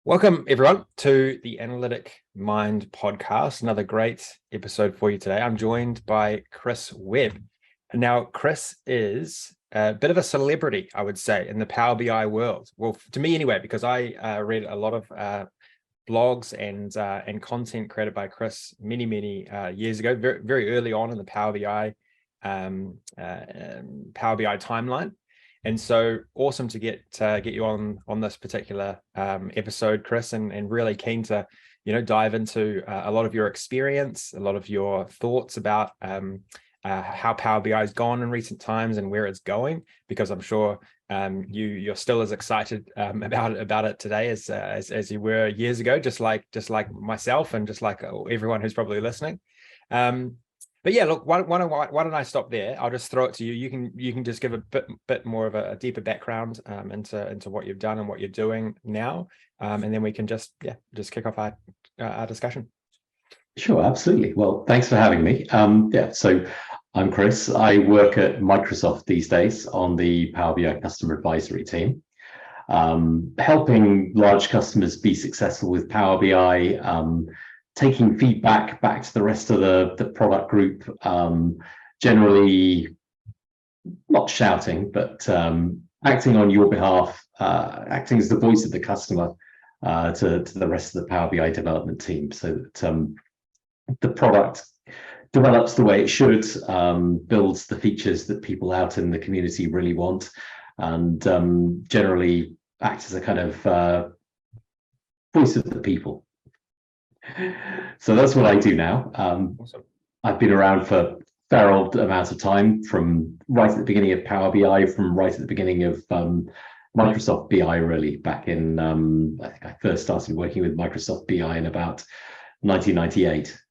Welcome, everyone, to the Analytic Mind podcast. Another great episode for you today. I'm joined by Chris Webb. Now, Chris is a bit of a celebrity, I would say, in the Power BI world. Well, to me anyway, because I read a lot of blogs and content created by Chris many years ago, very early on in the Power BI timeline. And so awesome to get you on this particular episode, Chris, and really keen to dive into a lot of your experience, a lot of your thoughts about how Power BI has gone in recent times and where it's going, because I'm sure you're still as excited about it today as you were years ago, just like myself and just like everyone who's probably listening. But yeah, look, why don't I stop there? I'll just throw it to you. You can just give a bit more of a deeper background into what you've done and what you're doing now, and then we can just kick off our discussion. Sure, absolutely. Well, thanks for having me. So I'm Chris. I work at Microsoft these days on the Power BI customer advisory team, helping large customers be successful with Power BI. Taking feedback back to the rest of the product group, generally not shouting, but acting on your behalf, acting as the voice of the customer to the rest of the Power BI development team, so that the product develops the way it should, builds the features that people out in the community really want, and generally acts as a kind of voice of the people. So that's what I do now. Awesome. I've been around for a fair old amount of time, from right at the beginning of Power BI, from right at the beginning of Microsoft BI, really, back in, I think I first started working with Microsoft BI in about 1998.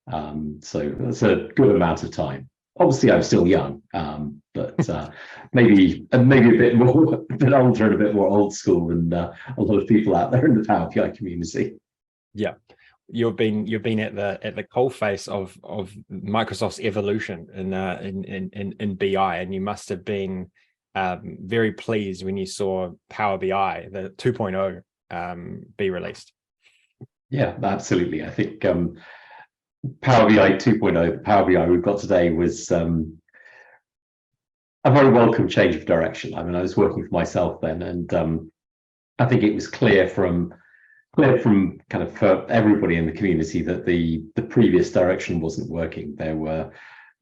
So that's a good amount of time. Obviously, I'm still young, but maybe a bit older and a bit more old school than a lot of people out there in the Power BI community. Yeah. You've been at the coalface of Microsoft's evolution in BI, and you must have been very pleased when you saw Power BI, the 2.0, be released. Yeah, absolutely. I think Power BI 2.0, the Power BI we've got today, was a very welcome change of direction. I mean, I was working for myself then, and I think it was clear from kind of for everybody in the community that the previous direction wasn't working. There were,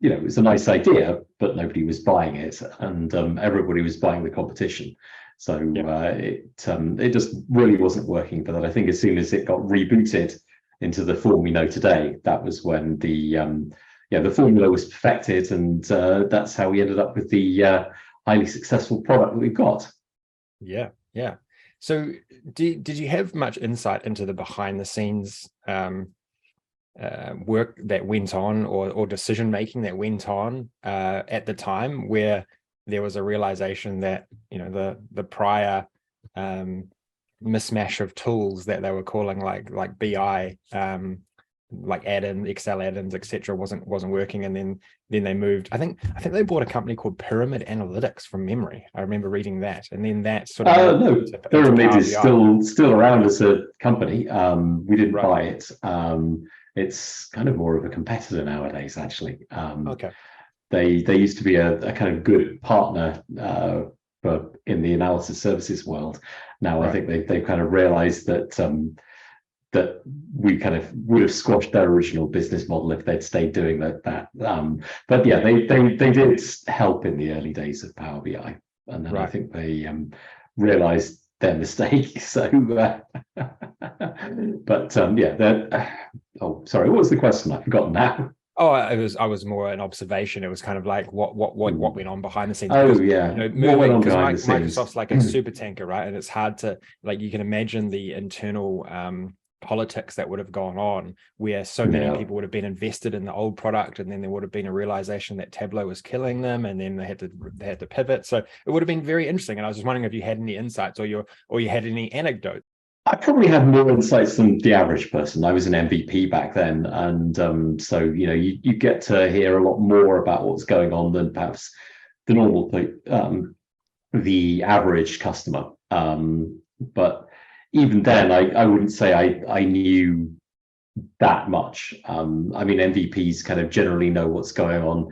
it was a nice idea, but nobody was buying it, and everybody was buying the competition. So it just really wasn't working. But then I think as soon as it got rebooted into the form we know today, that was when the formula was perfected, and that's how we ended up with the highly successful product that we've got. Yeah. So did you have much insight into the behind the scenes work that went on, or decision making that went on at the time, where there was a realization that the prior mismatch of tools that they were calling like BI, like add-in Excel add-ins, etc., wasn't working, and then they moved. I think they bought a company called Pyramid Analytics from memory. I remember reading that, and then that sort of no, Pyramid is still around as a company. We didn't buy it. It's kind of more of a competitor nowadays, actually. Okay. They used to be a kind of good partner in the analysis services world. Now I think they've kind of realized that that we kind of would have squashed their original business model if they'd stayed doing that. But yeah, they did help in the early days of Power BI, and then I think they realized their mistake. So, sorry, what was the question? I've forgotten now. Oh, I was more an observation. It was kind of like what went on behind the scenes. Because, moving, because Microsoft's like a super tanker, right? And it's hard to, like, you can imagine the internal politics that would have gone on, where so many people would have been invested in the old product, and then there would have been a realization that Tableau was killing them, and then they had to pivot. So it would have been very interesting. And I was just wondering if you had any insights or you had any anecdotes. I probably had more insights than the average person. I was an MVP back then, and so you get to hear a lot more about what's going on than perhaps the normal the average customer. But even then, I wouldn't say I knew that much. I mean, MVPs kind of generally know what's going on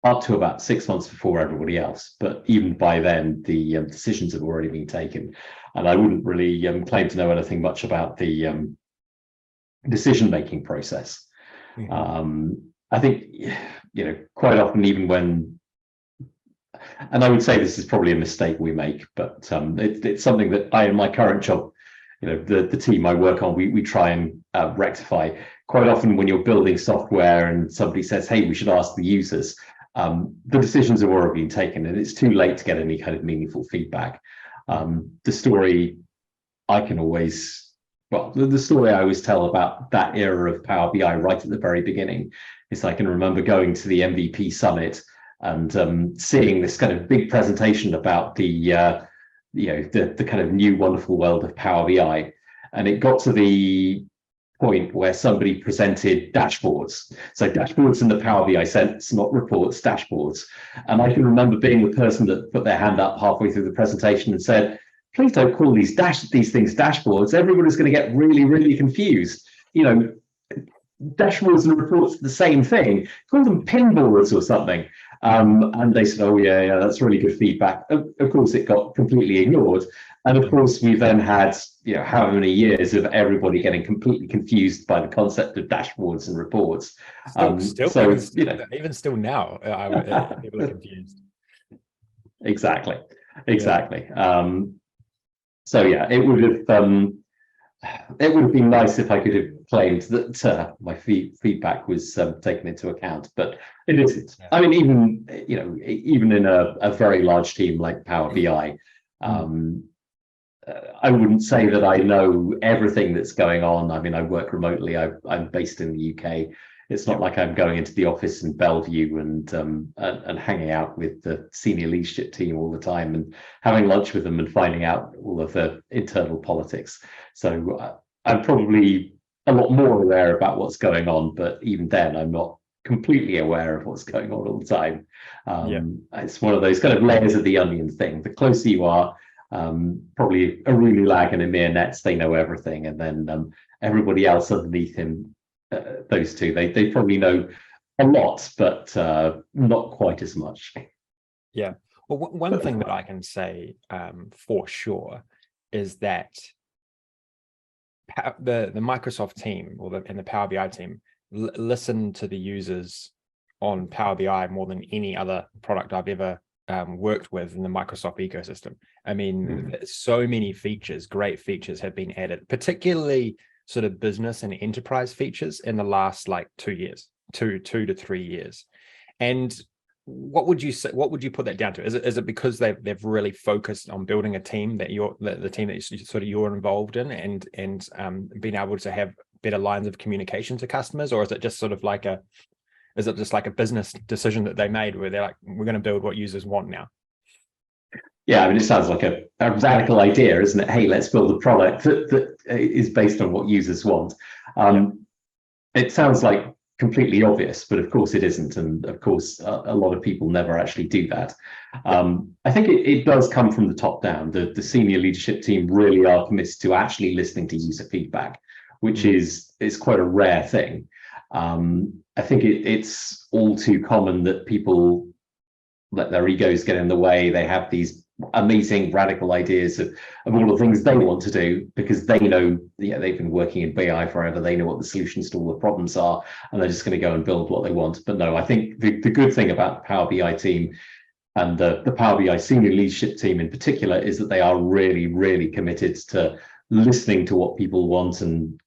up to about 6 months before everybody else. But even by then, the decisions have already been taken. And I wouldn't really claim to know anything much about the decision-making process. I think, quite often, even when, and I would say this is probably a mistake we make, but it's something that in my current job, the team I work on, we try and rectify. Quite often when you're building software and somebody says, hey, we should ask the users, the decisions have already been taken and it's too late to get any kind of meaningful feedback. The story I can always, the story I always tell about that era of Power BI right at the very beginning is I can remember going to the MVP summit and seeing this kind of big presentation about the kind of new wonderful world of Power BI. And it got to the point where somebody presented dashboards. So dashboards in the Power BI sense, not reports, dashboards. And I can remember being the person that put their hand up halfway through the presentation and said, please don't call these things dashboards. Everybody's going to get really, really confused. Dashboards and reports are the same thing. Call them pinboards or something. And they said, oh, yeah, that's really good feedback. Of course, it got completely ignored. And of course, we then had, however many years of everybody getting completely confused by the concept of dashboards and reports. Even still now, people are confused. Exactly. So yeah, it would have been nice if I could have claimed that my feedback was taken into account, but it isn't. Yeah. I mean, even in a very large team like Power BI, I wouldn't say that I know everything that's going on. I mean, I work remotely. I'm based in the UK. It's not like I'm going into the office in Bellevue and hanging out with the senior leadership team all the time and having lunch with them and finding out all of the internal politics. So I'm probably a lot more aware about what's going on, but even then, I'm not completely aware of what's going on all the time. It's one of those kind of layers of the onion thing. The closer you are, probably a really lag and Amir Nets, they know everything, and then everybody else underneath him, those two, they probably know a lot, but not quite as much. Yeah. Well, one thing that I can say for sure is that the Microsoft team and the Power BI team listen to the users on Power BI more than any other product I've ever worked with in the Microsoft ecosystem. I mean, so many features, great features have been added, particularly sort of business and enterprise features in the last like 2 years, two to 3 years. And what would you say? What would you put that down to? Is it because they've really focused on building a team that the team that you're involved in and being able to have better lines of communication to customers, or is it just sort of like a business decision that they made where they're like, we're going to build what users want now? Yeah, I mean, it sounds like a radical idea, isn't it? Hey, let's build a product that is based on what users want. It sounds like completely obvious, but of course it isn't. And of course, a lot of people never actually do that. I think it does come from the top down. The senior leadership team really are committed to actually listening to user feedback, which is quite a rare thing. I think it's all too common that people let their egos get in the way. They have these amazing radical ideas of all the things they want to do because they know, they've been working in BI forever. They know what the solutions to all the problems are, and they're just going to go and build what they want. But no, I think the good thing about the Power BI team and the Power BI senior leadership team in particular is that they are really, really committed to listening to what people want and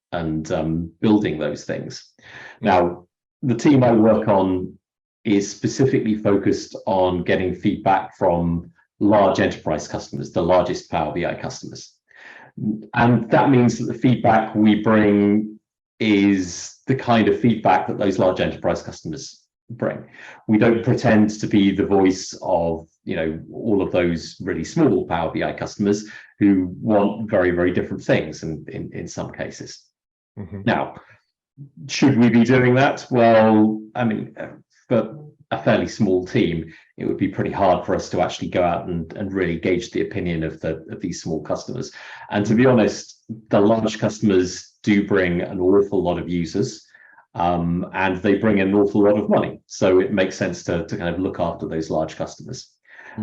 building those things. Now, the team I work on is specifically focused on getting feedback from large enterprise customers, the largest Power BI customers. And that means that the feedback we bring is the kind of feedback that those large enterprise customers bring. We don't pretend to be the voice of, all of those really small Power BI customers who want very, very different things in some cases. Now, should we be doing that? Well, I mean, for a fairly small team, it would be pretty hard for us to actually go out and really gauge the opinion of these small customers. And to be honest, the large customers do bring an awful lot of users, and they bring an awful lot of money. So it makes sense to kind of look after those large customers.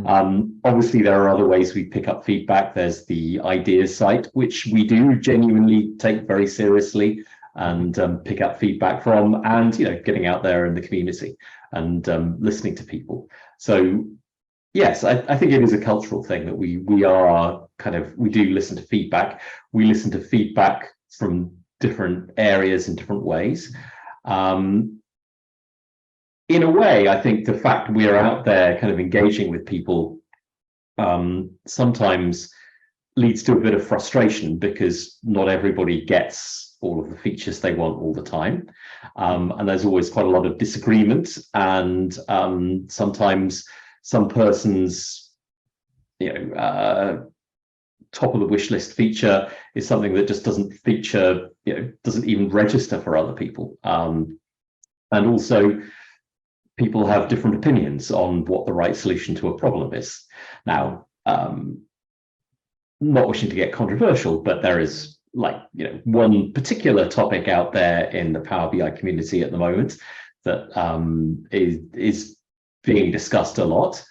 Obviously, there are other ways we pick up feedback. There's the ideas site, which we do genuinely take very seriously and pick up feedback from, and getting out there in the community and listening to people. So yes, I think it is a cultural thing that we do listen to feedback. We listen to feedback from different areas in different ways. In a way, I think the fact we're out there kind of engaging with people sometimes leads to a bit of frustration, because not everybody gets all of the features they want all the time. And there's always quite a lot of disagreement, and sometimes some person's top of the wish list feature is something that just doesn't feature, doesn't even register for other people. And also, people have different opinions on what the right solution to a problem is. Now, not wishing to get controversial, but there is one particular topic out there in the Power BI community at the moment that is being discussed a lot.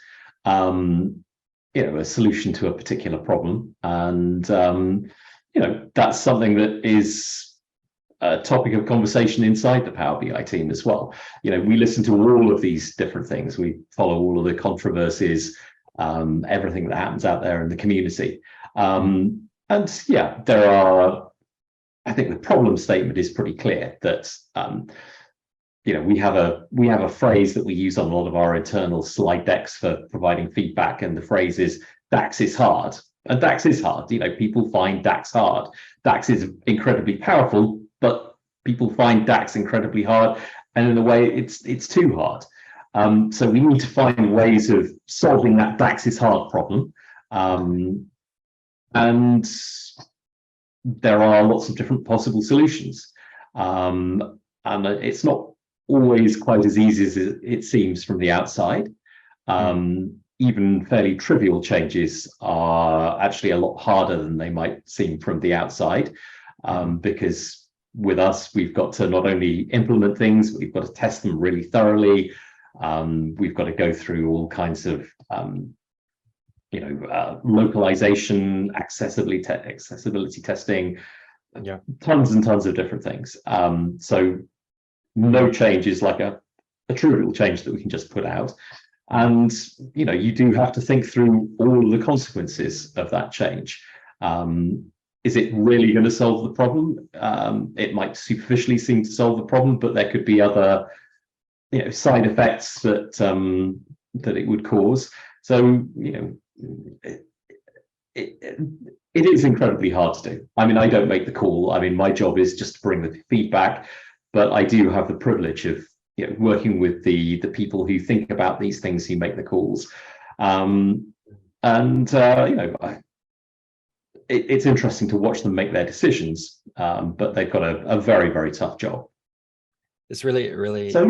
A solution to a particular problem, and that's something that is a topic of conversation inside the Power BI team as well. We listen to all of these different things. We follow all of the controversies, everything that happens out there in the community. And yeah, I think the problem statement is pretty clear that we have a phrase that we use on a lot of our internal slide decks for providing feedback, and the phrase is DAX is hard. And DAX is hard. People find DAX hard. DAX is incredibly powerful, but people find DAX incredibly hard, and in a way it's too hard. So we need to find ways of solving that DAX is hard problem. And there are lots of different possible solutions. And it's not always quite as easy as it seems from the outside. Even fairly trivial changes are actually a lot harder than they might seem from the outside, because with us, we've got to not only implement things, we've got to test them really thoroughly. We've got to go through all kinds of localization, accessibility testing, tons and tons of different things. So no change is like a trivial change that we can just put out. And you do have to think through all of the consequences of that change. Is it really going to solve the problem? It might superficially seem to solve the problem, but there could be other side effects that it would cause. So it is incredibly hard to do. I mean, I don't make the call. I mean, my job is just to bring the feedback, but I do have the privilege of working with the people who think about these things, who make the calls. It's interesting to watch them make their decisions, but they've got a very, very tough job. It's really so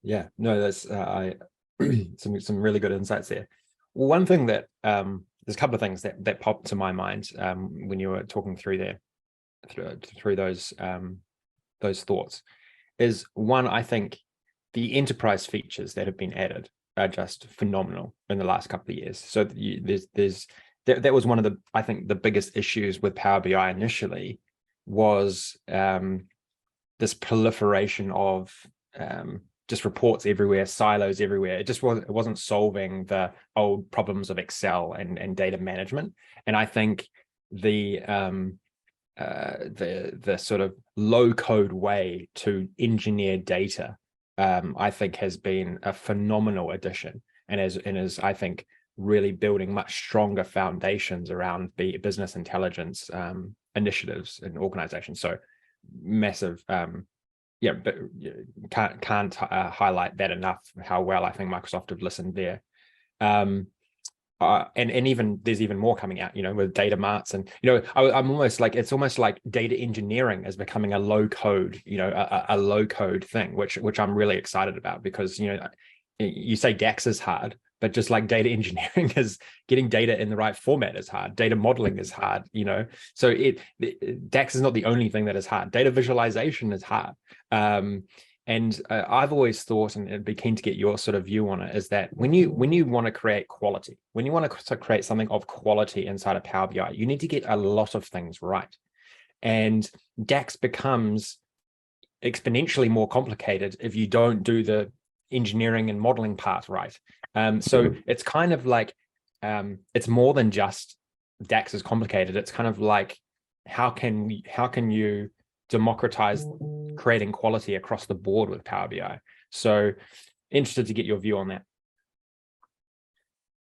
yeah. No, that's some really good insights there. One thing that there's a couple of things that popped to my mind when you were talking through those thoughts. Is one, I think the enterprise features that have been added are just phenomenal in the last couple of years. So that was one of the biggest issues with Power BI initially, was this proliferation of just reports everywhere, silos everywhere. It wasn't solving the old problems of Excel and data management. And I think the sort of low code way to engineer data, I think has been a phenomenal addition, and is I think really building much stronger foundations around the business intelligence initiatives and organizations. So massive, but can't highlight that enough, how well I think Microsoft have listened there. And even there's even more coming out, with data marts, and I'm almost like, it's almost like data engineering is becoming a low code, a low code thing, which I'm really excited about, because you say DAX is hard, but just like data engineering is, getting data in the right format is hard. Data modeling is hard, you know. So DAX is not the only thing that is hard. Data visualization is hard. And I've always thought, and I'd be keen to get your sort of view on it, is that when you want to create quality, when you want to create something of quality inside of Power BI, you need to get a lot of things right. And DAX becomes exponentially more complicated if you don't do the engineering and modeling part right. So it's kind of like, it's more than just DAX is complicated. It's kind of like, how can you democratize creating quality across the board with Power BI? So interested to get your view on that.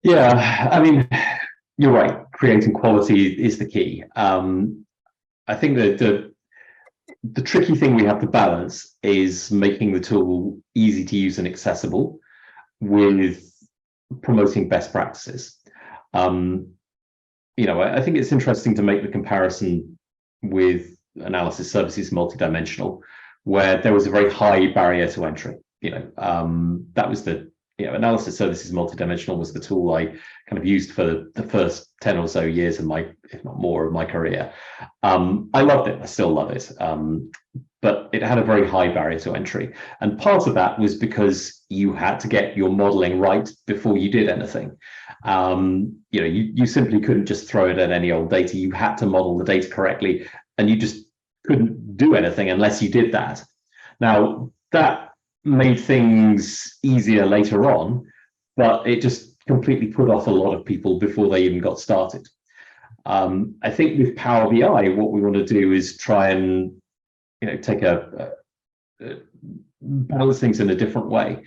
Yeah, I mean, you're right. Creating quality is the key. I think that the tricky thing we have to balance is making the tool easy to use and accessible with promoting best practices. You know, I think it's interesting to make the comparison with analysis services multidimensional, where there was a very high barrier to entry. You know, that was the, you know, analysis services multidimensional was the tool I kind of used for the first 10 or so years of my, if not more, of my career. I loved it. I still love it. But it had a very high barrier to entry. And part of that was because you had to get your modeling right before you did anything. You know, you simply couldn't just throw it at any old data. You had to model the data correctly, and you just couldn't do anything unless you did that. Now, that made things easier later on, but it just completely put off a lot of people before they even got started. I think with Power BI, what we want to do is try and, you know, take balance things in a different way.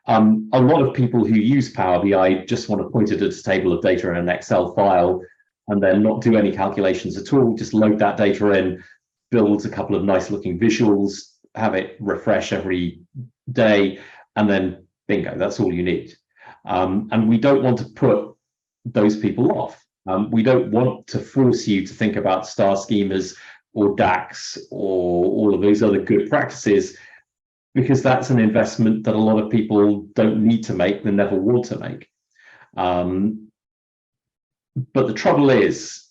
A lot of people who use Power BI just want to point it at a table of data in an Excel file and then not do any calculations at all, just load that data in, build a couple of nice looking visuals, have it refresh every day, and then bingo, that's all you need. And we don't want to put those people off. We don't want to force you to think about star schemas or DAX or all of those other good practices, because that's an investment that a lot of people don't need to make, they never want to make. But the trouble is,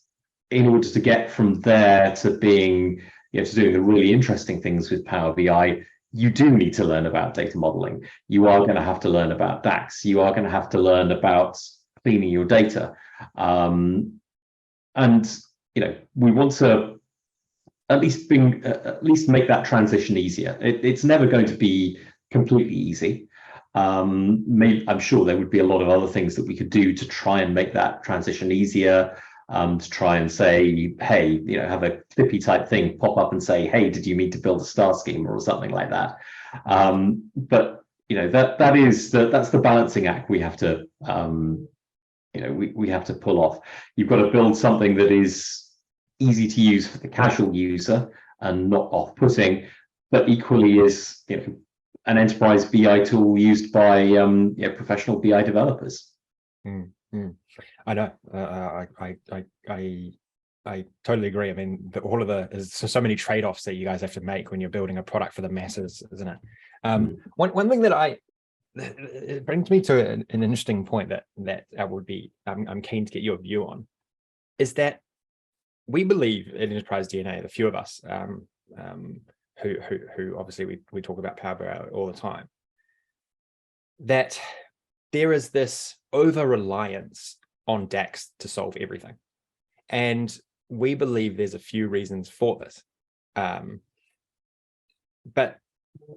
in order to get from there to being, you know, to doing the really interesting things with Power BI, you do need to learn about data modeling. You are going to have to learn about DAX. You are going to have to learn about cleaning your data. And, you know, we want to at least make that transition easier. It's never going to be completely easy. I'm sure there would be a lot of other things that we could do to try and make that transition easier. To try and say, hey, you know, have a Clippy type thing pop up and say, hey, did you mean to build a star schema or something like that? But you know, that's the balancing act we have to, you know, we have to pull off. You've got to build something that is easy to use for the casual user and not off-putting, but equally is, you know, an enterprise BI tool used by you know, professional BI developers. I know. I totally agree. I mean, all of there's so many trade-offs that you guys have to make when you're building a product for the masses, isn't it? One thing that it brings me to an interesting point that I would be I'm keen to get your view on, is that we believe in Enterprise DNA, the few of us who obviously we talk about Power BI all the time, that there is this over-reliance on DAX to solve everything. And we believe there's a few reasons for this. But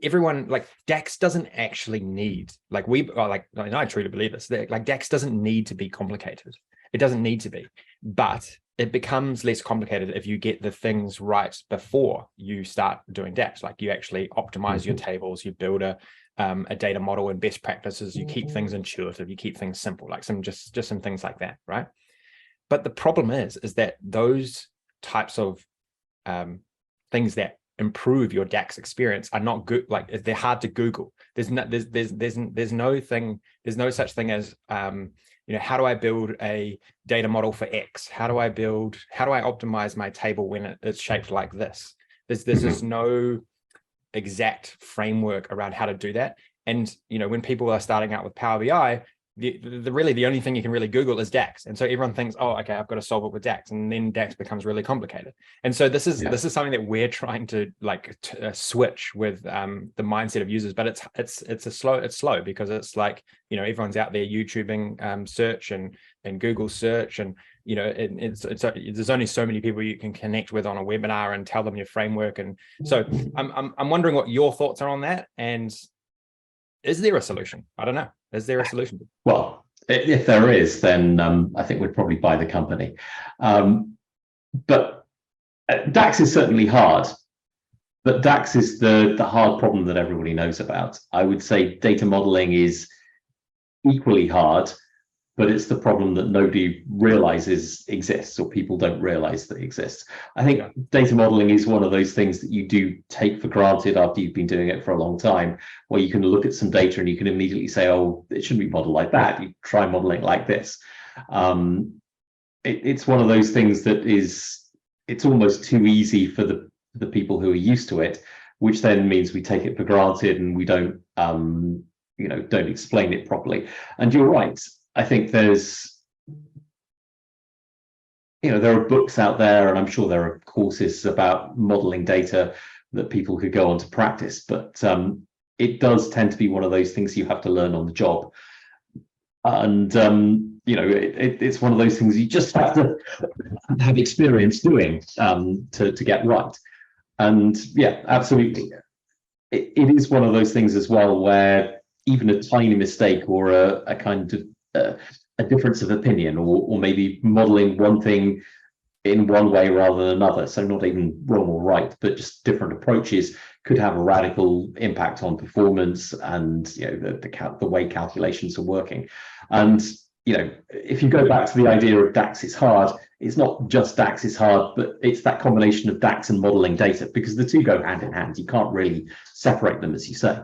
everyone, like, DAX doesn't actually need, like, I truly believe this, that, like, DAX doesn't need to be complicated. It doesn't need to be, but it becomes less complicated if you get the things right before you start doing DAX. Like, you actually optimize your tables, you build a data model and best practices, you keep things intuitive, you keep things simple, like just some things like that, right? But the problem is that those types of things that improve your DAX experience are not good. Like, they're hard to Google. There's no such thing as you know, how do I build a data model for X? How do I optimize my table when it's shaped like this? There's just no exact framework around how to do that. And, when people are starting out with Power BI, the only thing you can really Google is DAX. And so everyone thinks, oh, okay, I've got to solve it with DAX. And then DAX becomes really complicated. And so this is something that we're trying to switch with the mindset of users. But it's slow because it's like, everyone's out there YouTubing search and Google search, and there's only so many people you can connect with on a webinar and tell them your framework. And so I'm wondering what your thoughts are on that. And is there a solution? I don't know. Is there a solution? Well, if there is, then I think we'd probably buy the company. But DAX is certainly hard. But DAX is the hard problem that everybody knows about. I would say data modeling is equally hard, but it's the problem that nobody realizes exists, or people don't realize that exists. I think data modeling is one of those things that you do take for granted after you've been doing it for a long time, where you can look at some data and you can immediately say, oh, it shouldn't be modeled like that. You try modeling like this. It's one of those things that it's almost too easy for the people who are used to it, which then means we take it for granted and we don't explain it properly. And you're right. I think there are books out there, and I'm sure there are courses about modeling data that people could go on to practice, but it does tend to be one of those things you have to learn on the job. And it's one of those things you just have to have experience doing to get right. And yeah, absolutely. It is one of those things as well where even a tiny mistake or a kind of a difference of opinion, or maybe modeling one thing in one way rather than another, so not even wrong or right, but just different approaches, could have a radical impact on performance and the way calculations are working. And if you go back to the idea of DAX is hard, it's not just DAX is hard, but it's that combination of DAX and modeling data, because the two go hand in hand. You can't really separate them, as you say.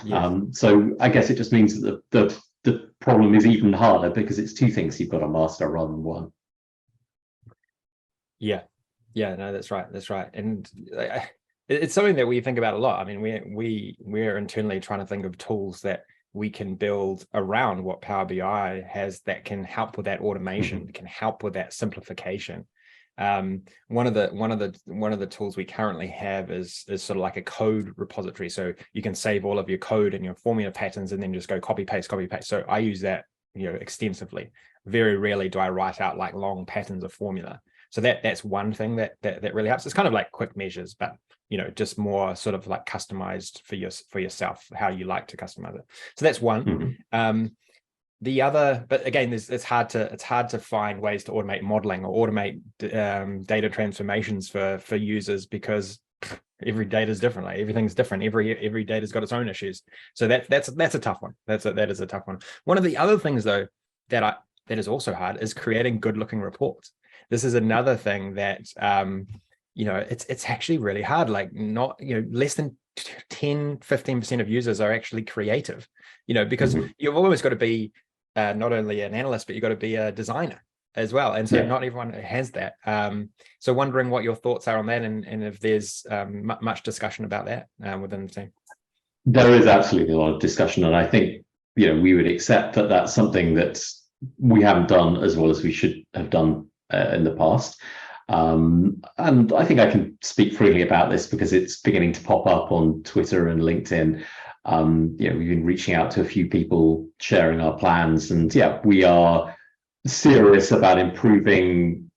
Yes. So I guess it just means that the problem is even harder because it's two things you've got to master rather than one. Yeah, no, that's right. And it's something that we think about a lot. I mean, we're internally trying to think of tools that we can build around what Power BI has that can help with that automation, can help with that simplification. One of the tools we currently have is sort of like a code repository, so you can save all of your code and your formula patterns and then just go copy paste. So I use that extensively. Very rarely do I write out like long patterns of formula. So that's one thing that really helps. It's kind of like quick measures, but just more sort of like customized for yourself, how you like to customize it. So that's one. The other, but again, it's hard to find ways to automate modeling or automate data transformations for users, because every data is different. Like everything's different. Every data's got its own issues. So that's a tough one. That is a tough one. One of the other things though that is also hard is creating good looking reports. This is another thing that it's actually really hard. Like less than 10-15% of users are actually creative, because you've always got to be not only an analyst, but you've got to be a designer as well. And so not everyone has that. So wondering what your thoughts are on that, and if there's much discussion about that within the team. There is absolutely a lot of discussion, and I think we would accept that that's something that we haven't done as well as we should have done in the past. And I think I can speak freely about this because it's beginning to pop up on Twitter and LinkedIn. We've been reaching out to a few people, sharing our plans, and we are serious about improving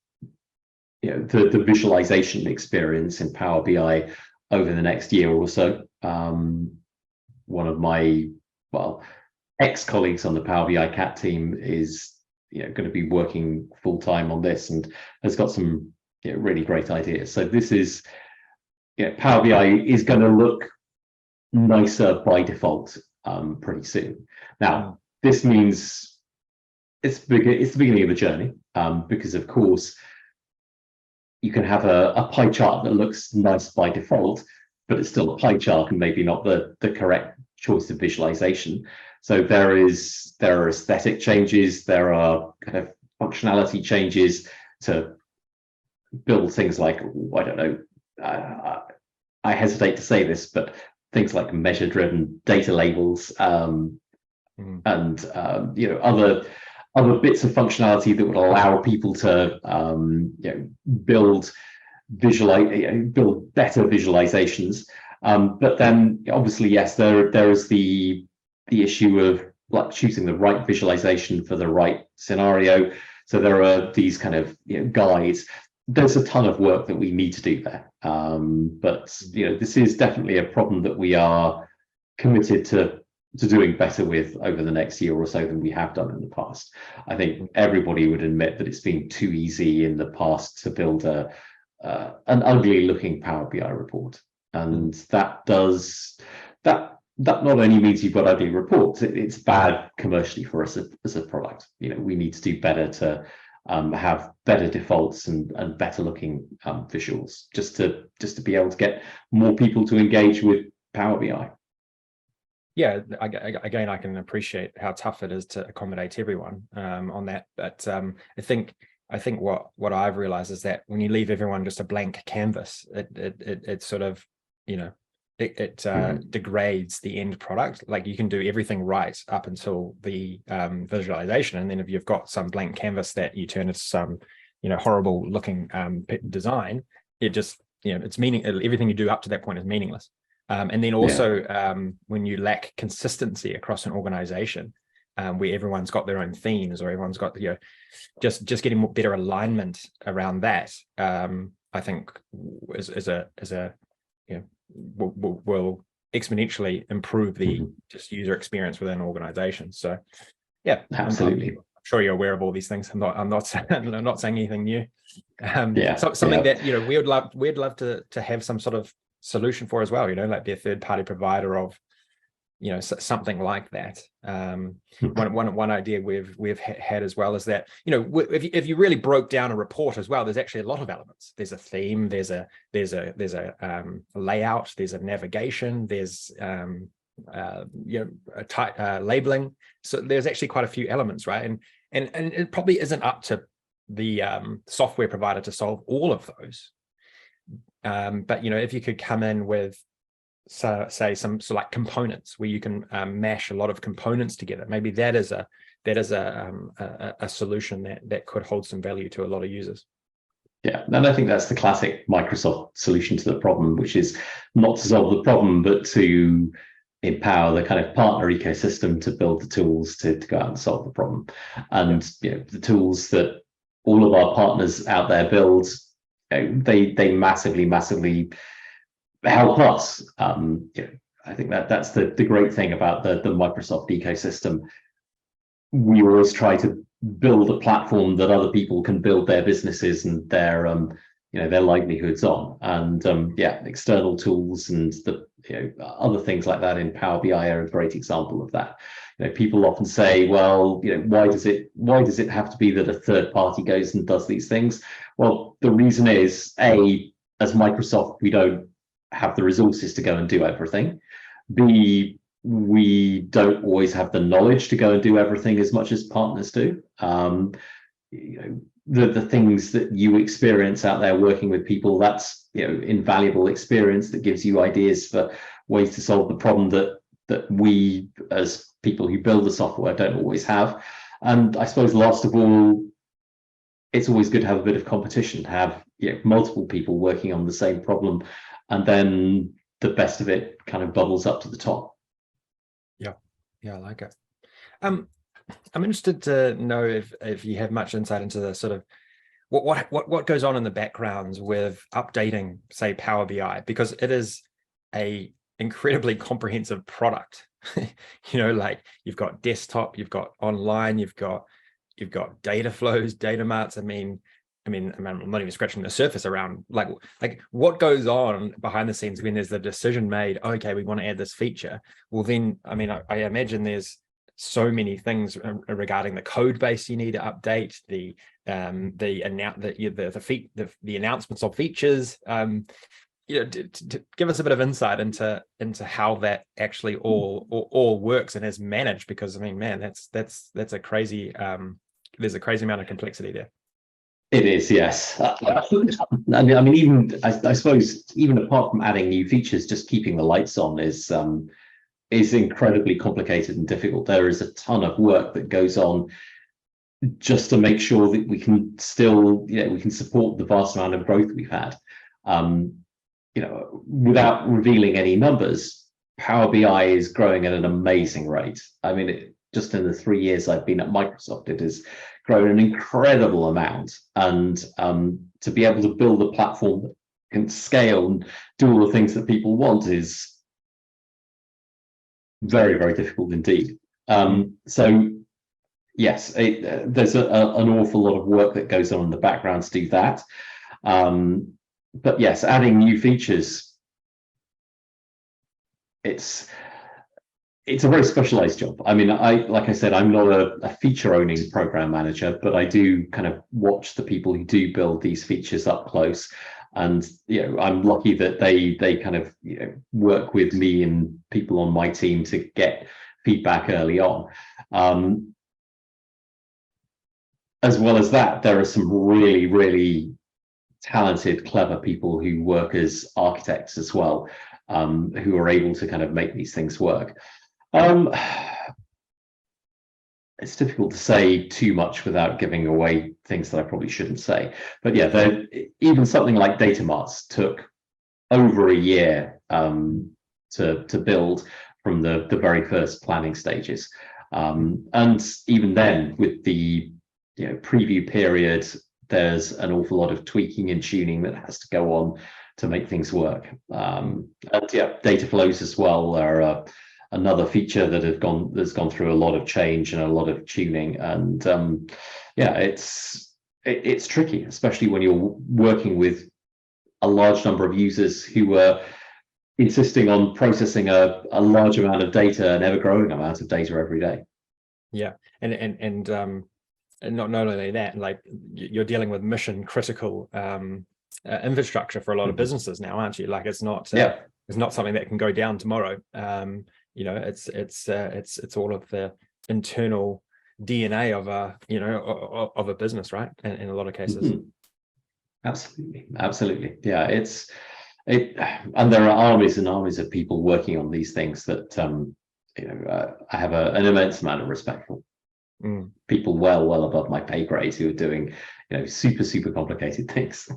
the visualization experience in Power BI over the next year or so. One of my ex-colleagues on the Power BI CAT team is going to be working full-time on this and has got some really great ideas. So this is Power BI is going to look nicer by default pretty soon. Now this means it's the beginning of a journey, because of course you can have a pie chart that looks nice by default, but it's still a pie chart and maybe not the correct choice of visualization. So there are aesthetic changes, there are kind of functionality changes to build things like, I don't know, I hesitate to say this, but things like measure-driven data labels, and other bits of functionality that would allow people to build better visualizations. But then obviously, yes, there is the issue of like choosing the right visualization for the right scenario. So there are these kind of guides. There's a ton of work that we need to do there. But this is definitely a problem that we are committed to doing better with over the next year or so than we have done in the past. I think everybody would admit that it's been too easy in the past to build an ugly looking Power BI report. And that not only means you've got ugly reports, it's bad commercially for us as a product. We need to do better to have better defaults and better looking visuals just to be able to get more people to engage with Power BI. Yeah, again, I can appreciate how tough it is to accommodate everyone on that. But I think what I've realized is that when you leave everyone just a blank canvas, it sort of, degrades the end product. Like you can do everything right up until the visualization, and then if you've got some blank canvas that you turn into some horrible looking design, it just it's everything you do up to that point is meaningless. And then also when you lack consistency across an organization, where everyone's got their own themes or everyone's got just getting better alignment around that, I think will exponentially improve the just user experience within an organization. So yeah, absolutely. I'm sure you're aware of all these things. I'm not saying anything new. Something that we'd love to have some sort of solution for as well, like be a third-party provider of something like that. One idea we've had as well is that if you really broke down a report as well, there's actually a lot of elements. There's a theme, there's a layout, there's a navigation, there's labeling. So there's actually quite a few elements, right? And it probably isn't up to the software provider to solve all of those. But if you could come in with say some sort of like components where you can mash a lot of components together, maybe that is a solution that could hold some value to a lot of users. Yeah, and I think that's the classic Microsoft solution to the problem, which is not to solve the problem, but to empower the kind of partner ecosystem to build the tools to go out and solve the problem. And the tools that all of our partners out there build, they massively help us. I think that's the great thing about the Microsoft ecosystem. We always try to build a platform that other people can build their businesses and their livelihoods on. And external tools and the other things like that in Power BI are a great example of that. People often say, well, why does it have to be that a third party goes and does these things? Well, the reason is, A, as Microsoft, we don't have the resources to go and do everything. B, we don't always have the knowledge to go and do everything as much as partners do. The things that you experience out there working with people, that's invaluable experience that gives you ideas for ways to solve the problem that we as people who build the software don't always have. And I suppose last of all, it's always good to have a bit of competition, to have multiple people working on the same problem, and then the best of it kind of bubbles up to the top. Yeah, I like it. I'm interested to know if you have much insight into the sort of what goes on in the backgrounds with updating, say, Power BI, because it is a incredibly comprehensive product. Like you've got desktop, you've got online, you've got data flows, data marts. I mean, I'm not even scratching the surface around like what goes on behind the scenes when there's the decision made, okay, we want to add this feature. Well, then, I imagine there's so many things regarding the code base you need to update, the announcements of features. To give us a bit of insight into how that actually all works and is managed, because man, that's a crazy there's a crazy amount of complexity there. It is, yes. I mean, even I suppose even apart from adding new features, just keeping the lights on is incredibly complicated and difficult. There is a ton of work that goes on just to make sure that we can still, we can support the vast amount of growth we've had. Without revealing any numbers, Power BI is growing at an amazing rate. I mean, just in the 3 years I've been at Microsoft, it has grown an incredible amount. And to be able to build a platform that can scale and do all the things that people want is very, very difficult indeed. So yes, there's an awful lot of work that goes on in the background to do that. But yes, adding new features, it's a very specialized job. I mean, like I said, I'm not a feature owning program manager, but I do kind of watch the people who do build these features up close. And I'm lucky that they kind of work with me and people on my team to get feedback early on. As well as that, there are some really, really talented, clever people who work as architects as well, who are able to kind of make these things work. It's difficult to say too much without giving away things that I probably shouldn't say. But yeah, even something like data marts took over a year to build from the very first planning stages. And even then, with the preview period, there's an awful lot of tweaking and tuning that has to go on to make things work. And yeah, data flows as well are another feature that has gone through a lot of change and a lot of tuning. And yeah, it's tricky, especially when you're working with a large number of users who are insisting on processing a large amount of data, an ever-growing amount of data every day. Yeah, and not only that, like you're dealing with mission critical infrastructure for a lot of businesses now, aren't you? Like it's not it's not something that can go down tomorrow. It's all of the internal DNA of a business, right? In a lot of cases. Absolutely. Yeah, and there are armies and armies of people working on these things that I have an immense amount of respect for. People well above my pay grade who are doing super complicated things.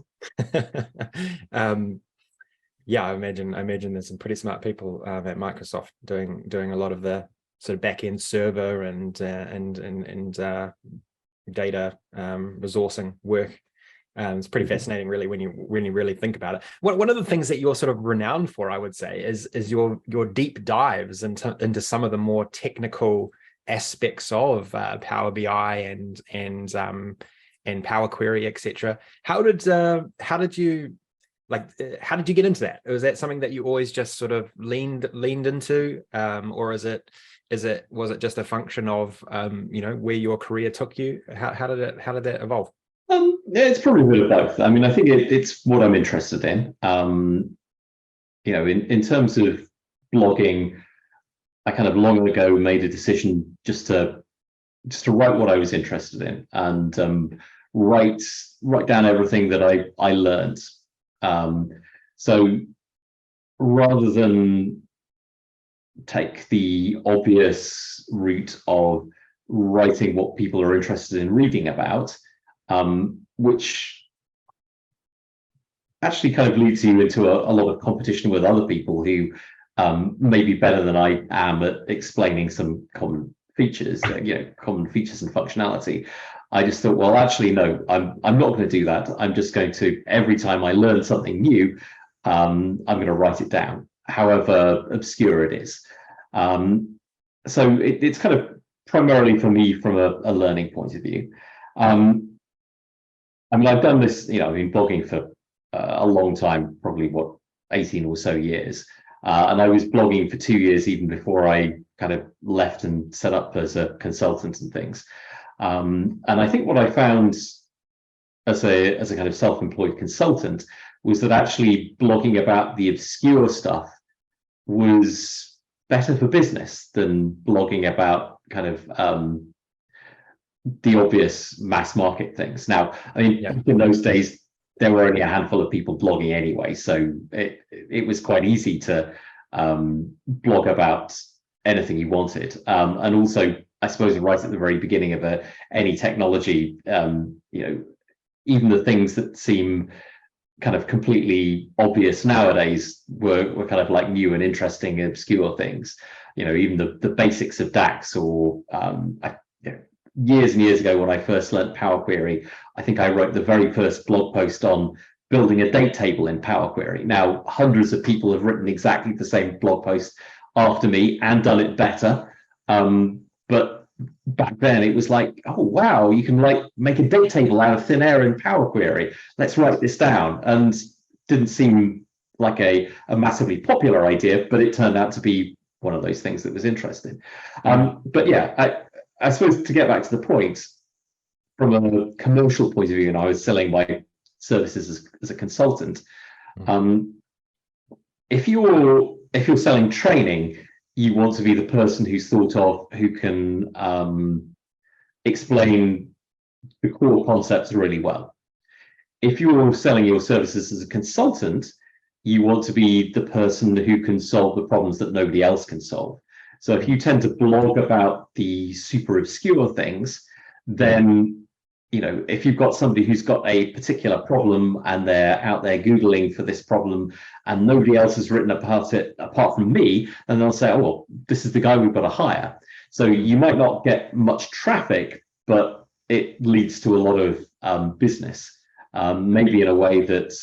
Yeah, I imagine there's some pretty smart people at Microsoft doing a lot of the sort of back end server and data resourcing work. It's pretty fascinating, really, when you really think about it. One of the things that you're sort of renowned for, I would say, is your deep dives into some of the more technical aspects of Power BI and Power Query, etc. How did you get into that? Was that something that you always just sort of leaned into, or was it just a function of where your career took you? How did that evolve? Yeah, it's probably a bit of both. I mean, I think it's what I'm interested in. In terms of blogging, I kind of long ago made a decision just to write what I was interested in and write down everything that I learned. So rather than take the obvious route of writing what people are interested in reading about, which actually kind of leads you into a lot of competition with other people who may be better than I am at explaining some common features, common features and functionality. I just thought, well, actually, no, I'm not going to do that. I'm just going to, every time I learn something new, I'm going to write it down, however obscure it is. So it's kind of primarily for me from a learning point of view. I mean, I've done this, I've been blogging for a long time, probably 18 or so years. And I was blogging for 2 years even before I kind of left and set up as a consultant and things. And I think what I found as a kind of self-employed consultant was that actually blogging about the obscure stuff was better for business than blogging about kind of the obvious mass market things. Now, I mean, Yeah. in those days, there were only a handful of people blogging anyway, so it was quite easy to blog about anything you wanted. And also, I suppose right at the very beginning of any technology, even the things that seem kind of completely obvious nowadays were kind of like new and interesting, obscure things. Even the basics of DAX, or years and years ago when I first learned Power Query, I think I wrote the very first blog post on building a date table in Power Query. Now, hundreds of people have written exactly the same blog post after me and done it better. But back then it was like, oh, wow, you can like make a date table out of thin air in Power Query. Let's write this down. And didn't seem like a massively popular idea, but it turned out to be one of those things that was interesting. But yeah, I suppose to get back to the point, from a commercial point of view, and I was selling my services as a consultant. If you're selling training, you want to be the person who's thought of, who can explain the core concepts really well. If you're selling your services as a consultant, you want to be the person who can solve the problems that nobody else can solve. So if you tend to blog about the super obscure things, then if you've got somebody who's got a particular problem and they're out there Googling for this problem and nobody else has written about it apart from me, then they'll say, oh, well, this is the guy we've got to hire. So you might not get much traffic, but it leads to a lot of business, maybe in a way that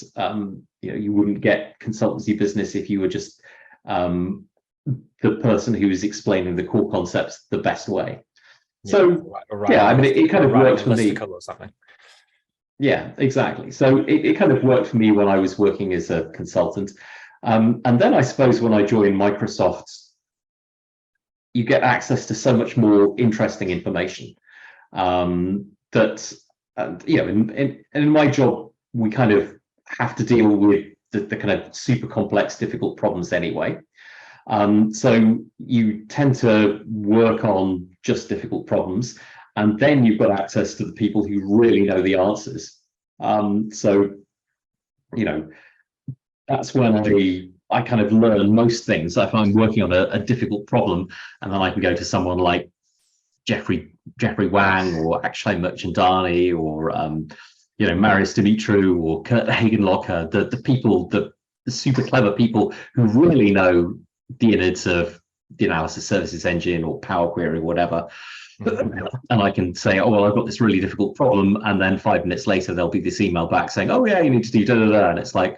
you wouldn't get consultancy business if you were just the person who is explaining the core concepts the best way. So yeah, I mean, it kind of worked for me. Or something. Yeah, exactly. So it kind of worked for me when I was working as a consultant. And then I suppose when I joined Microsoft, you get access to so much more interesting information that, in my job, we kind of have to deal with the kind of super complex, difficult problems anyway. So you tend to work on just difficult problems, and then you've got access to the people who really know the answers. So that's when I kind of learn most things. If I'm working on a difficult problem, and then I can go to someone like Jeffrey Wang or Akshay Mirchandani or Marius Dimitru or Kurt Hagenlocker, the people, the super clever people who really know the innards of the analysis services engine or Power Query or whatever. And I can say, oh, well, I've got this really difficult problem. And then 5 minutes later, there'll be this email back saying, oh, yeah, you need to do da-da-da. And it's like,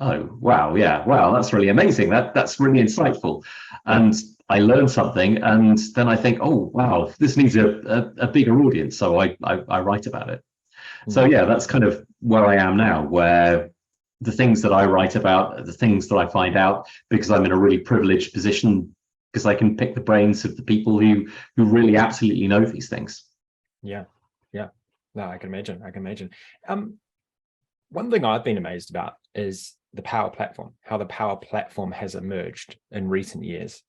oh, wow, yeah, wow, that's really amazing. That's really insightful. And I learn something. And then I think, oh, wow, this needs a bigger audience. So I write about it. So, yeah, that's kind of where I am now, where the things that I write about, the things that I find out, because I'm in a really privileged position, because I can pick the brains of the people who really absolutely know these things. Yeah. No, I can imagine. One thing I've been amazed about is the Power Platform, how the Power Platform has emerged in recent years.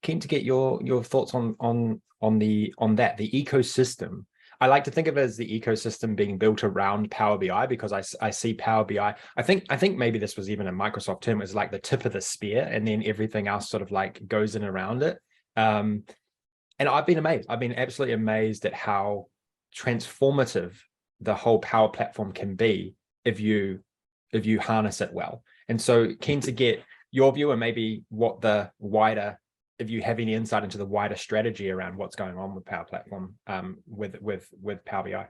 Keen to get your thoughts on that, the ecosystem. I like to think of it as the ecosystem being built around Power BI, because I see Power BI. I think maybe this was even a Microsoft term. It's like the tip of the spear, and then everything else sort of like goes in around it. And I've been amazed. I've been absolutely amazed at how transformative the whole Power Platform can be if you harness it well. And so keen to get your view, and maybe what the wider, if you have any insight into the wider strategy around what's going on with Power Platform with Power BI.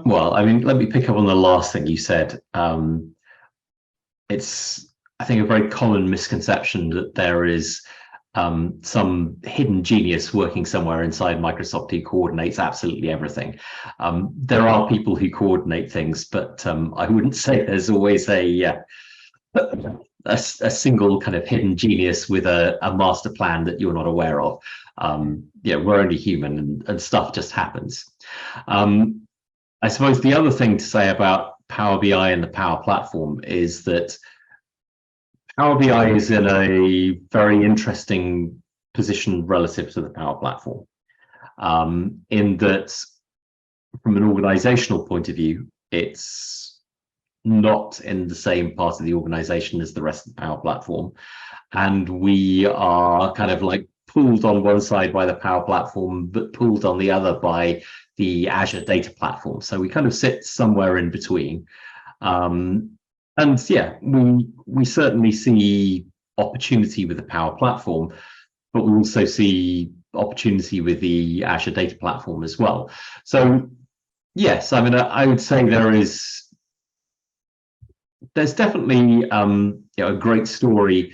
Well, I mean, let me pick up on the last thing you said. It's, I think, a very common misconception that there is some hidden genius working somewhere inside Microsoft who coordinates absolutely everything. There are people who coordinate things, but I wouldn't say there's always a single kind of hidden genius with a master plan that you're not aware of. We're only human, and stuff just happens. I suppose the other thing to say about Power BI and the Power Platform is that Power BI is in a very interesting position relative to the Power Platform. in that from an organizational point of view, it's not in the same part of the organization as the rest of the Power Platform. And we are kind of like pulled on one side by the Power Platform, but pulled on the other by the Azure Data Platform. So we kind of sit somewhere in between. And yeah, we certainly see opportunity with the Power Platform, but we also see opportunity with the Azure Data Platform as well. So yes, I mean, I would say there's definitely a great story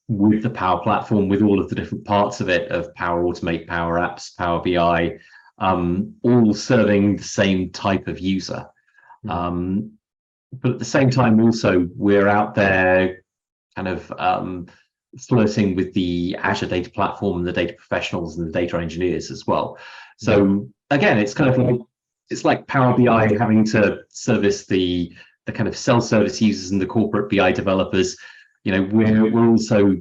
with the Power Platform, with all of the different parts of it, of Power Automate, Power Apps, Power BI, all serving the same type of user. But at the same time, also, we're out there kind of flirting with the Azure Data Platform and the data professionals and the data engineers as well. So again, it's kind of like, it's like Power BI having to service the kind of self-service users and the corporate BI developers. You know, we're also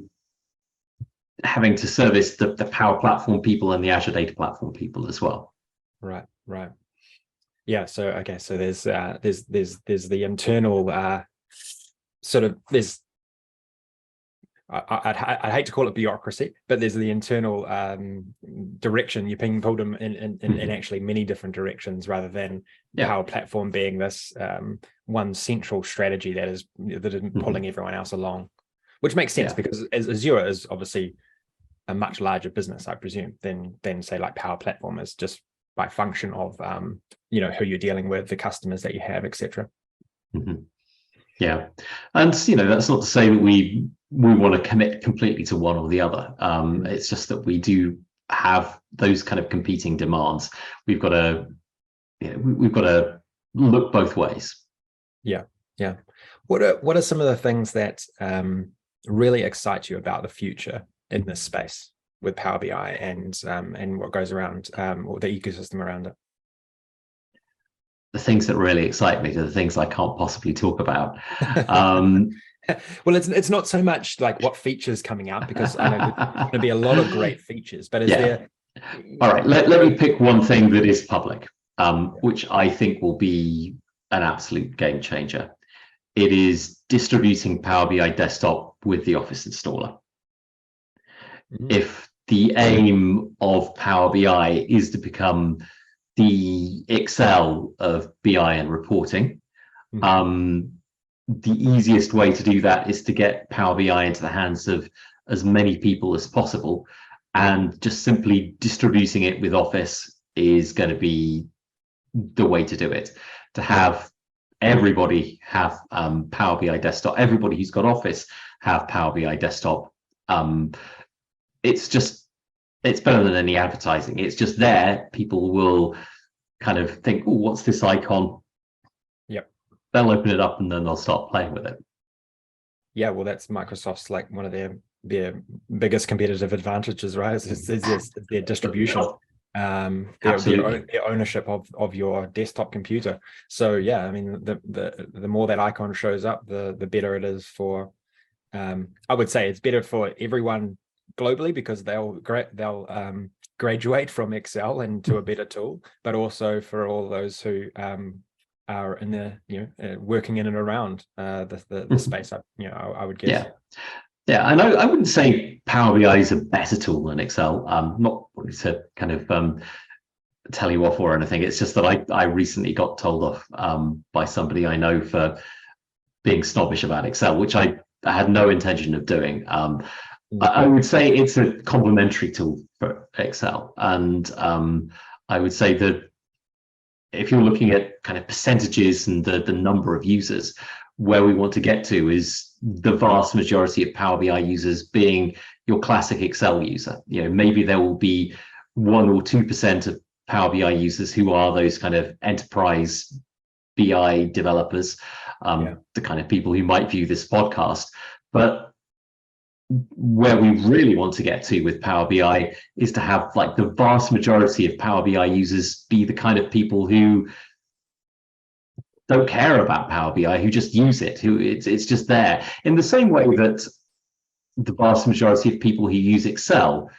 having to service the Power Platform people and the Azure Data Platform people as well. Right. Yeah. So okay. So there's the internal sort of I'd hate to call it bureaucracy, but there's the internal direction. You're being pulled in actually many different directions, rather than Power Platform being this one central strategy that is pulling everyone else along, which makes sense because Azure is obviously a much larger business, I presume, than say like Power Platform is, just by function of who you're dealing with, the customers that you have, etc. Yeah, and that's not to say that we want to commit completely to one or the other. It's just that we do have those kind of competing demands. We've got to look both ways. Yeah. What are some of the things that really excite you about the future in this space with Power BI and what goes around, or the ecosystem around it? The things that really excite me are the things I can't possibly talk about. Well, it's not so much like what features coming out, because I know there's going to be a lot of great features, but is there? All right, let me pick one thing that is public, which I think will be an absolute game changer. It is distributing Power BI Desktop with the Office installer. If the aim of Power BI is to become the Excel of BI and reporting, the easiest way to do that is to get Power BI into the hands of as many people as possible, and just simply distributing it with Office is going to be the way to do it. To have everybody have Power BI Desktop, everybody who's got Office have Power BI Desktop. It's better than any advertising. It's just there. People will kind of think, oh, what's this icon? They'll open it up and then they'll start playing with it. Yeah, well, that's Microsoft's like one of their biggest competitive advantages, right? Is their distribution, their ownership of your desktop computer. So yeah, I mean, the more that icon shows up, the better it is for. I would say it's better for everyone globally, because they'll graduate from Excel into a better tool, but also for all those who are in the working in and around the space. I would guess. Yeah, and I wouldn't say Power BI is a better tool than Excel. Not to kind of tell you off or anything. It's just that I recently got told off by somebody I know for being snobbish about Excel, which I had no intention of doing. I would say it's a complementary tool for Excel, and I would say that if you're looking at kind of percentages and the number of users, where we want to get to is the vast majority of Power BI users being your classic Excel user. Maybe there will be 1 or 2% of Power BI users who are those kind of enterprise BI developers, the kind of people who might view this podcast. But where we really want to get to with Power BI is to have like the vast majority of Power BI users be the kind of people who don't care about Power BI, who just use it, who it's just there. In the same way that the vast majority of people who use Excel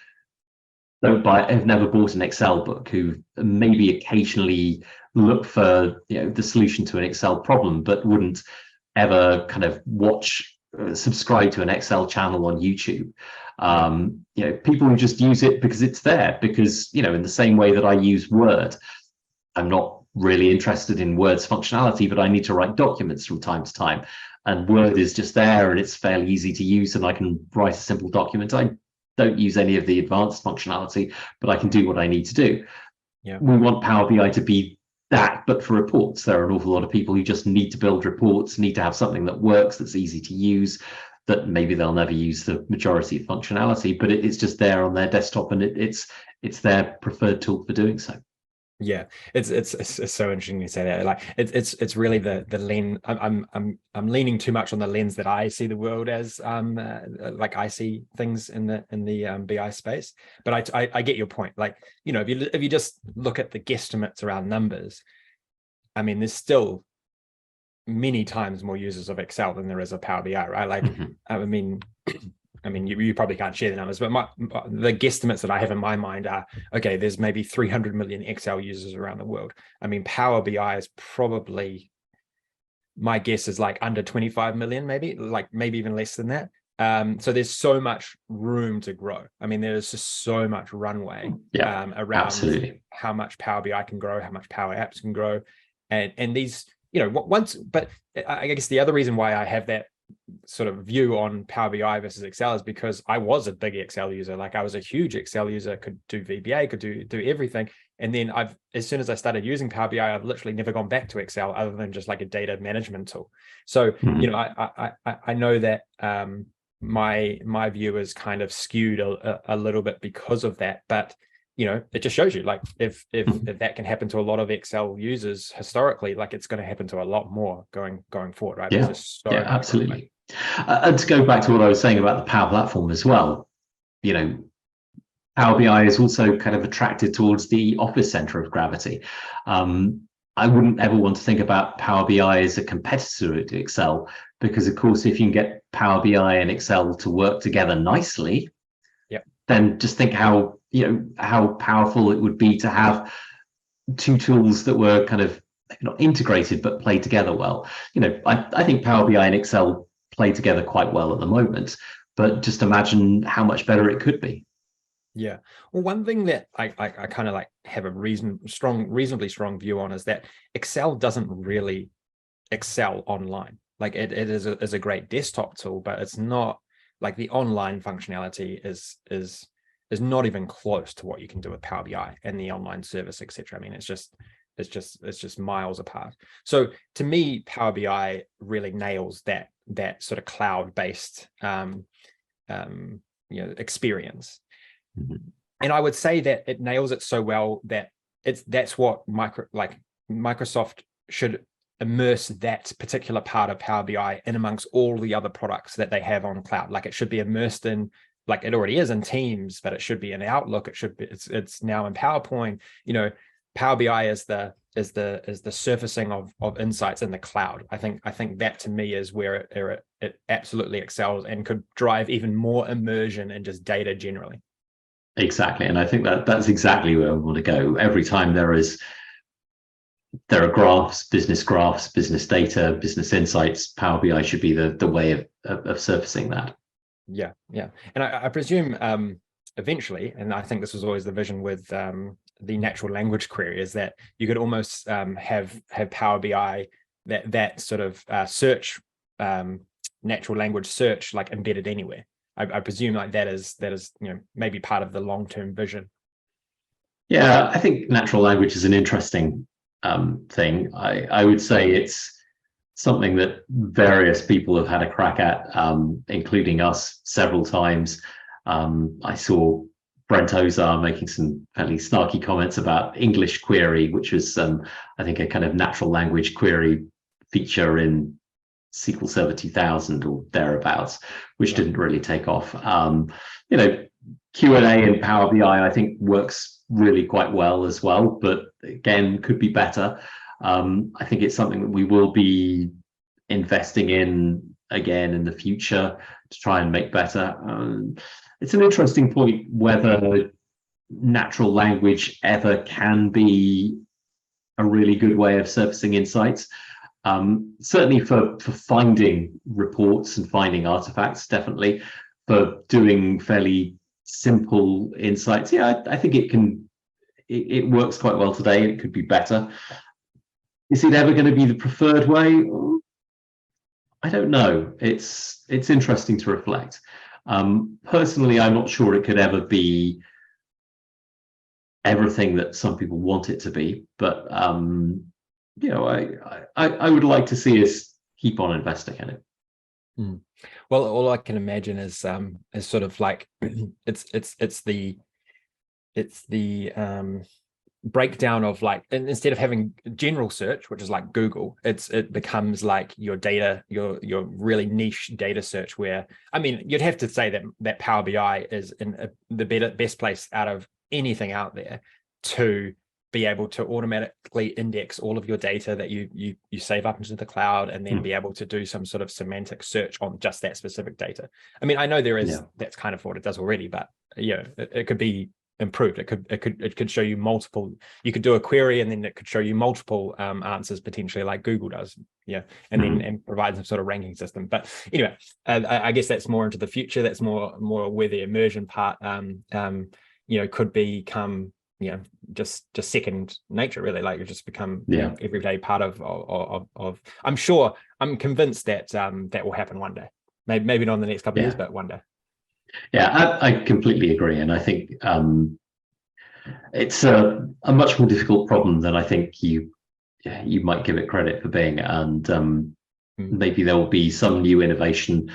have never bought an Excel book, who maybe occasionally look for, the solution to an Excel problem, but wouldn't ever kind of subscribe to an Excel channel on YouTube. People who just use it because it's there, because, in the same way that I use Word, I'm not really interested in Word's functionality, but I need to write documents from time to time. And Word is just there and it's fairly easy to use, and I can write a simple document. I don't use any of the advanced functionality, but I can do what I need to do. We want Power BI to be that, but for reports. There are an awful lot of people who just need to build reports, need to have something that works, that's easy to use, that maybe they'll never use the majority of functionality, but it's just there on their desktop, and it's their preferred tool for doing so. Yeah, it's so interesting to say that. Like it's really the lens. I'm leaning too much on the lens that I see the world as, like I see things in the BI space. But I get your point. Like, if you just look at the guesstimates around numbers, I mean, there's still many times more users of Excel than there is of Power BI, right? Like, I mean, you probably can't share the numbers, but the guesstimates that I have in my mind are, okay, there's maybe 300 million Excel users around the world. I mean, Power BI is probably, my guess is like under 25 million, maybe even less than that. So there's so much room to grow. I mean, there's just so much runway around absolutely how much Power BI can grow, how much Power Apps can grow. And these, but I guess the other reason why I have that sort of view on Power BI versus Excel is because I was a big Excel user. Like, I was a huge Excel user, could do VBA, could do everything. And then as soon as I started using Power BI, I've literally never gone back to Excel other than just like a data management tool. So, I know that my view is kind of skewed a little bit because of that, but it just shows you, like, if that can happen to a lot of Excel users historically, like, it's going to happen to a lot more going forward, right? Yeah, absolutely. And to go back to what I was saying about the Power Platform as well, Power BI is also kind of attracted towards the office center of gravity. I wouldn't ever want to think about Power BI as a competitor to Excel, because, of course, if you can get Power BI and Excel to work together nicely, then just think how powerful it would be to have two tools that were kind of not integrated but play together well. I think Power BI and Excel play together quite well at the moment, but just imagine how much better it could be. Yeah. Well, one thing that I kind of like have a reasonably strong view on is that Excel doesn't really excel online. Like, it is a great desktop tool, but it's not like the online functionality is not even close to what you can do with Power BI and the online service, etc. I mean, it's just miles apart. So to me, Power BI really nails that sort of cloud-based experience. And I would say that it nails it so well that that's what Microsoft should immerse that particular part of Power BI in amongst all the other products that they have on cloud. Like, it should be immersed in, like it already is in Teams, but it should be in Outlook. It should be, it's now in PowerPoint. Power BI is the surfacing of insights in the cloud. I think that, to me, is where it absolutely excels and could drive even more immersion in just data generally. Exactly, and I think that's exactly where we want to go. Every time there are graphs, business data, business insights, Power BI should be the way of surfacing that. Yeah. And I presume eventually, and I think this was always the vision with the natural language query, is that you could almost have Power BI, that sort of search, natural language search, like embedded anywhere. I presume like that is maybe part of the long-term vision. Yeah, I think natural language is an interesting thing. I would say it's something that various people have had a crack at, including us several times. I saw Brent Ozar making some fairly snarky comments about English query, which was, I think, a kind of natural language query feature in SQL Server 2000 or thereabouts, which didn't really take off. Q&A in Power BI, I think, works really quite well as well, but again, could be better. I think it's something that we will be investing in again in the future to try and make better. It's an interesting point whether natural language ever can be a really good way of surfacing insights. Certainly for finding reports and finding artifacts, definitely. For doing fairly simple insights, yeah, I think it works quite well today. It could be better. Is it ever going to be the preferred way? I don't know. It's interesting to reflect. Personally, I'm not sure it could ever be everything that some people want it to be, but you know, I would like to see us keep on investing in it. Well, all I can imagine is sort of like it's the breakdown of like, instead of having general search, which is like Google, it becomes like your data, your really niche data search, where, I mean, you'd have to say that Power BI is in the best place out of anything out there to be able to automatically index all of your data that you save up into the cloud, and then be able to do some sort of semantic search on just that specific data. I mean, I know there is, that's kind of what it does already, but yeah, it could be improved. It could show you multiple, you could do a query and then it could show you multiple answers potentially, like Google does, and then provide some sort of ranking system. But anyway, I guess that's more into the future. That's more where the immersion part could become just second nature, really. Like, you just become everyday part of I'm convinced that that will happen one day. Maybe not in the next couple of years, but one day. Yeah, I completely agree, and I think it's a much more difficult problem than I think you might give it credit for being. And maybe there will be some new innovation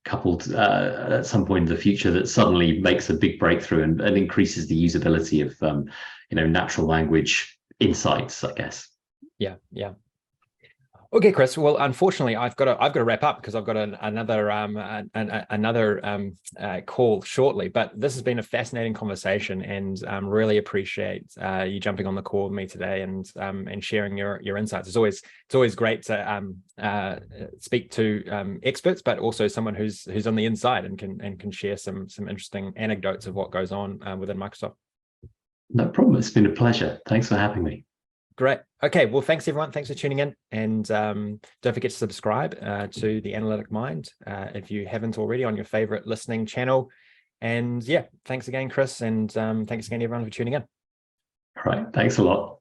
coupled at some point in the future that suddenly makes a big breakthrough and increases the usability of natural language insights, I guess. Yeah. Okay, Chris. Well, unfortunately, I've got to wrap up because I've got another call shortly. But this has been a fascinating conversation, and really appreciate you jumping on the call with me today and sharing your insights. It's always great to speak to experts, but also someone who's on the inside and can share some interesting anecdotes of what goes on within Microsoft. No problem. It's been a pleasure. Thanks for having me. Great. Okay. Well, thanks everyone. Thanks for tuning in, and don't forget to subscribe to the Analytic Mind if you haven't already on your favorite listening channel. And yeah, thanks again, Chris, and thanks again everyone for tuning in. All right. Thanks a lot.